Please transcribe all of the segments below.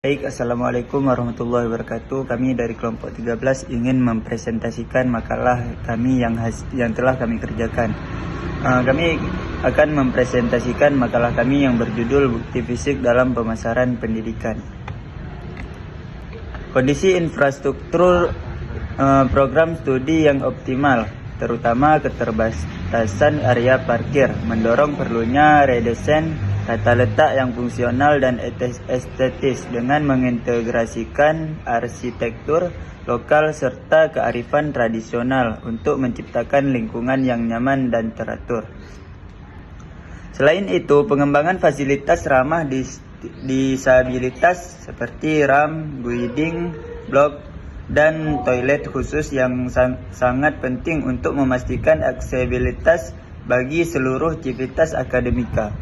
Baik, Assalamualaikum warahmatullahi wabarakatuh. Kami dari kelompok 13 ingin mempresentasikan makalah kami yang telah kami kerjakan. Kami akan mempresentasikan makalah kami yang berjudul Bukti Fisik dalam Pemasaran Pendidikan. Kondisi infrastruktur program studi yang optimal, terutama keterbatasan area parkir, mendorong perlunya redesain tata letak yang fungsional dan estetis dengan mengintegrasikan arsitektur lokal serta kearifan tradisional untuk menciptakan lingkungan yang nyaman dan teratur. Selain itu, pengembangan fasilitas ramah disabilitas seperti ramp, guiding block, dan toilet khusus yang sangat penting untuk memastikan aksesibilitas bagi seluruh civitas akademika.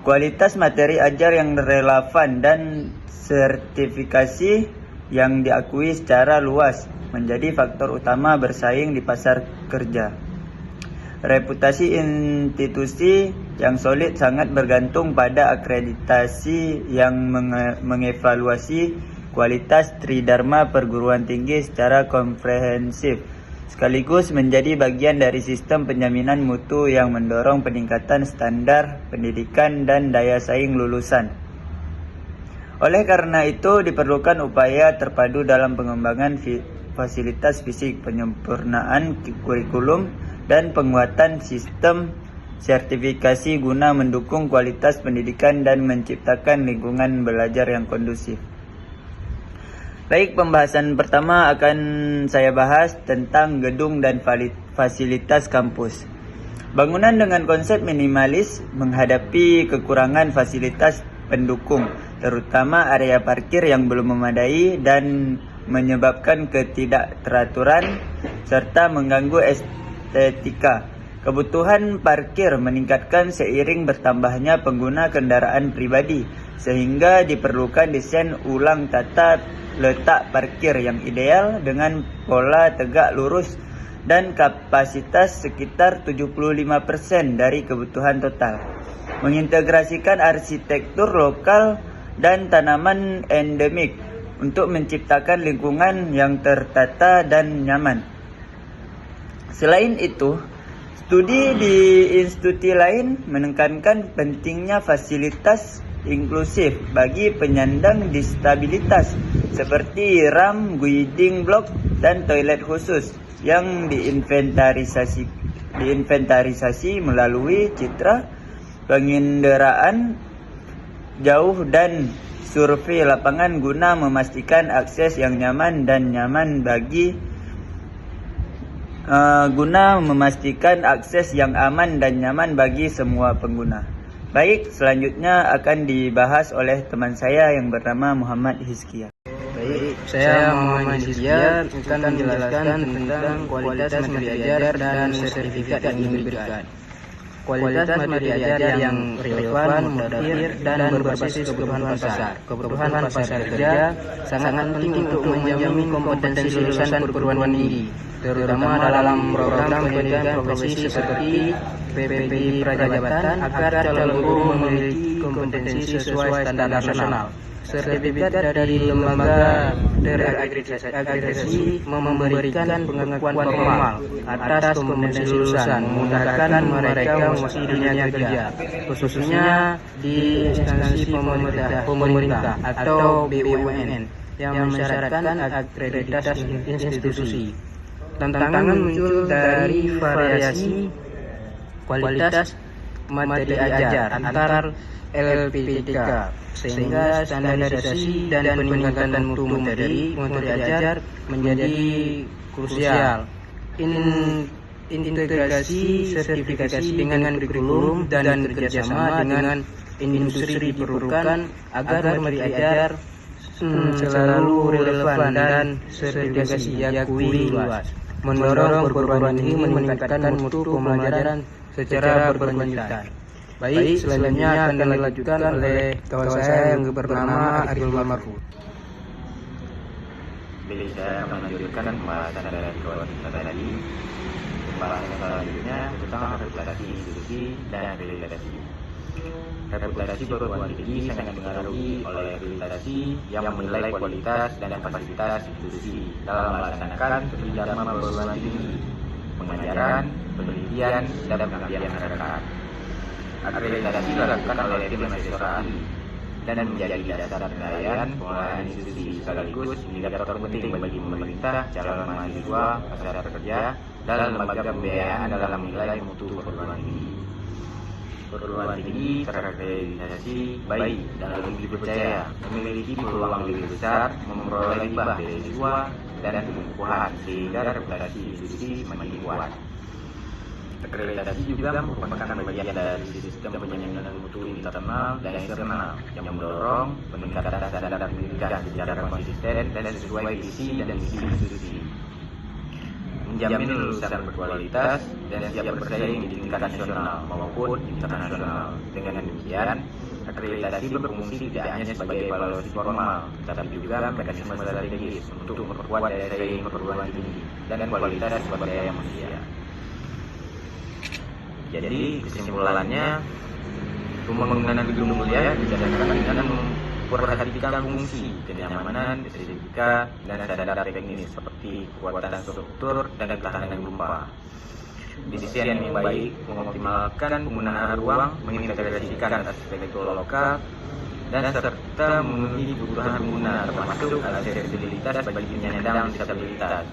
Kualitas materi ajar yang relevan dan sertifikasi yang diakui secara luas menjadi faktor utama bersaing di pasar kerja. Reputasi institusi yang solid sangat bergantung pada akreditasi yang mengevaluasi kualitas tridharma perguruan tinggi secara komprehensif, sekaligus menjadi bagian dari sistem penjaminan mutu yang mendorong peningkatan standar pendidikan dan daya saing lulusan. Oleh karena itu, diperlukan upaya terpadu dalam pengembangan fasilitas fisik, penyempurnaan kurikulum, dan penguatan sistem sertifikasi guna mendukung kualitas pendidikan dan menciptakan lingkungan belajar yang kondusif. Baik, pembahasan pertama akan saya bahas tentang gedung dan fasilitas kampus. Bangunan dengan konsep minimalis menghadapi kekurangan fasilitas pendukung, terutama area parkir yang belum memadai dan menyebabkan ketidakteraturan serta mengganggu estetika. Kebutuhan parkir meningkatkan seiring bertambahnya pengguna kendaraan pribadi, sehingga diperlukan desain ulang tata letak parkir yang ideal dengan pola tegak lurus dan kapasitas sekitar 75% dari kebutuhan total. Mengintegrasikan arsitektur lokal dan tanaman endemik untuk menciptakan lingkungan yang tertata dan nyaman. Selain itu, studi di institusi lain menekankan pentingnya fasilitas inklusif bagi penyandang disabilitas seperti ramp, guiding block, dan toilet khusus yang diinventarisasi melalui citra penginderaan jauh dan survei lapangan guna memastikan akses yang nyaman dan nyaman bagi akses yang aman dan nyaman bagi semua pengguna. Baik, selanjutnya akan dibahas oleh teman saya yang bernama Muhammad Hizkia. Baik, saya Muhammad Hizkia akan menjelaskan tentang kualitas materi ajar dan sertifikat yang diberikan. Kualitas materi ajar yang relevan, mutakhir, dan berbasis kebutuhan pasar. Kebutuhan pasar kerja sangat penting untuk menjamin kompetensi lulusan perguruan tinggi, terutama dalam program pendidikan profesi seperti PPDI Prajabatan agar calon guru memiliki kompetensi sesuai standar nasional. Sertifikat dari lembaga terakreditasi memberikan pengakuan formal atas kompetensi lulusan, memudahkan mereka memasuki dunia kerja, khususnya di instansi pemerintah atau BUMN yang mensyaratkan akreditasi institusi. Tantangan muncul dari variasi kualitas materi ajar antar LPTK, sehingga standarisasi dan peningkatan mutu materi ajar menjadi krusial. Integrasi sertifikasi dengan kurikulum dan kerjasama dengan industri diperlukan agar materi ajar selalu relevan dan sertifikasi diakui luas, mendorong perguruan tinggi meningkatkan mutu pembelajaran secara berkelanjutan. Baik, selanjutnya akan dilanjutkan oleh kawan saya yang bernama Ariel Marfu. Jadi saya melanjutkan pembahasan dari kawan kita tadi. Pembahasan selanjutnya tentang akreditasi institusi dan akreditasi. Reputasi perguruan tinggi sangat dipengaruhi oleh akreditasi yang menilai kualitas dan fasilitas institusi dalam melaksanakan kerjasama perguruan tinggi, pengajaran, penelitian, dan pengabdian masyarakat. Akreditasi dilakukan oleh tim asesor ahli dan menjadi dasar penilaian pengelolaan institusi sekaligus indikator penting bagi pemerintah, calon mahasiswa, pasar kerja, dan lembaga pembiayaan dalam menilai mutu perguruan tinggi. Perguruan tinggi terakreditasi baik dan lebih dipercaya, memiliki peluang lebih besar memperoleh hibah beasiswa dan pengukuhan sehingga reputasi institusi semakin kuat. Akreditasi juga merupakan bagian dari sistem penjaminan mutu internal dan eksternal yang mendorong peningkatan standar pendidikan secara konsisten dan sesuai visi dan misi institusi, menjamin lulusan berkualitas dan siap bersaing di tingkat nasional maupun internasional. Dengan demikian, akreditasi berfungsi tidak hanya sebagai evaluasi formal, tetapi juga mekanisme strategis untuk memperkuat daya saing perguruan tinggi dan kualitas sumber daya manusia. Jadi kesimpulannya, pembangunan gedung kuliah didasarkan dengan memperhatikan fungsi, kenyamanan, estetika, dan standar teknis seperti kekuatan struktur dan ketahanan gempa. Desain yang baik mengoptimalkan penggunaan ruang, mengintegrasikan arsitektur lokal, dan serta memenuhi kebutuhan pengguna termasuk aksesibilitas bagi penyandang disabilitas.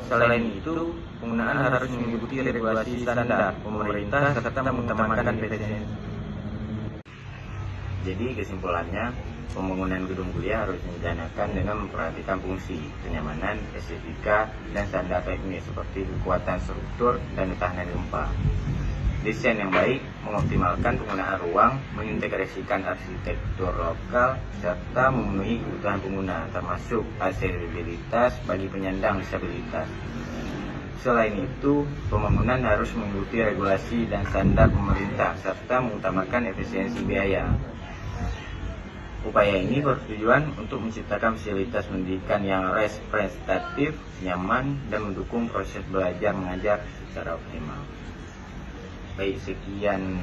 Selain itu, penggunaan harus mengikuti regulasi standar pemerintah serta mengutamakan efisiensi. Jadi kesimpulannya, pembangunan gedung kuliah harus direncanakan dengan memperhatikan fungsi, kenyamanan, estetika, dan standar teknis seperti kekuatan struktur dan ketahanan gempa. Desain yang baik mengoptimalkan penggunaan ruang, mengintegrasikan arsitektur lokal, serta memenuhi kebutuhan pengguna, termasuk aksesibilitas bagi penyandang disabilitas. Selain itu, pembangunan harus mengikuti regulasi dan standar pemerintah, serta mengutamakan efisiensi biaya. Upaya ini bertujuan untuk menciptakan fasilitas pendidikan yang representatif, nyaman, dan mendukung proses belajar mengajar secara optimal. Baik, sekian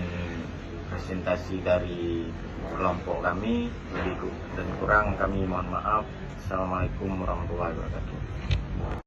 presentasi dari kelompok kami. Lebih dan kurang kami mohon maaf. Assalamualaikum warahmatullahi wabarakatuh.